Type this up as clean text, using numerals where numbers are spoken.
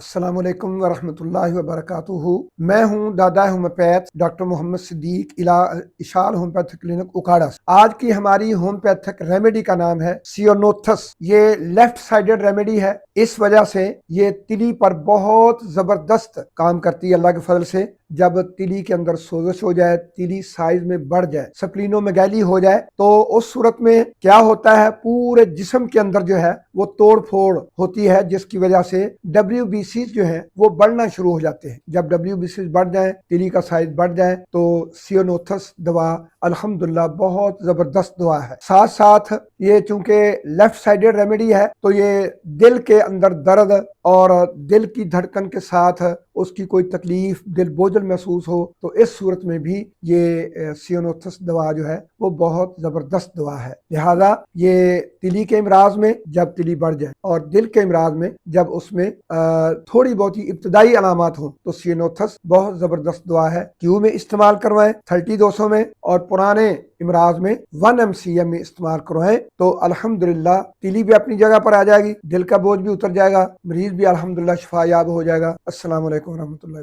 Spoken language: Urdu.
السلام علیکم ورحمۃ اللہ وبرکاتہ۔ میں ہوں دادا ہومیوپیتھ ڈاکٹر محمد صدیق اشال ہومیوپیتھک کلینک اکاڑا سے۔ آج کی ہماری ہومیوپیتھک ریمیڈی کا نام ہے سیونوتھس۔ یہ لیفٹ سائیڈڈ ریمیڈی ہے، اس وجہ سے یہ تلی پر بہت زبردست کام کرتی ہے اللہ کے فضل سے۔ جب تلی کے اندر سوزش ہو جائے، تلی سائز میں بڑھ جائے، سپلینو میگیلی ہو جائے، تو اس صورت میں کیا ہوتا ہے، پورے جسم کے اندر جو ہے وہ توڑ پھوڑ ہوتی ہے، جس کی وجہ سے WBCs جو ہیں وہ بڑھنا شروع ہو جاتے ہیں۔ جب WBCs بڑھ جائیں، تلی کا سائز بڑھ جائے، تو سیونوتھس دوا الحمدللہ بہت زبردست دوا ہے۔ ساتھ ساتھ یہ چونکہ لیفٹ سائیڈڈ ریمیڈی ہے، تو یہ دل کے اندر درد اور دل کی دھڑکن کے ساتھ اس کی کوئی تکلیف، دل بوجھل محسوس ہو، تو اس صورت میں بھی یہ سیونوتھس دوا جو ہے وہ بہت زبردست دوا ہے۔ لہذا یہ تلی کے امراض میں جب تلی بڑھ جائے، اور دل کے امراض میں جب اس میں تھوڑی بہت ہی ابتدائی علامات ہوں، تو سیونوتھس بہت زبردست دوا ہے۔ کیو میں استعمال کروائیں 30-200 میں، اور پرانے امراض میں 1 mcm میں استعمال کروائیں، تو الحمدللہ تلی بھی اپنی جگہ پر آ جائے گی، دل کا بوجھ بھی اتر جائے گا، مریض بھی الحمدللہ شفا یاب ہو جائے گا۔ السلام علیکم ورحمۃ اللہ۔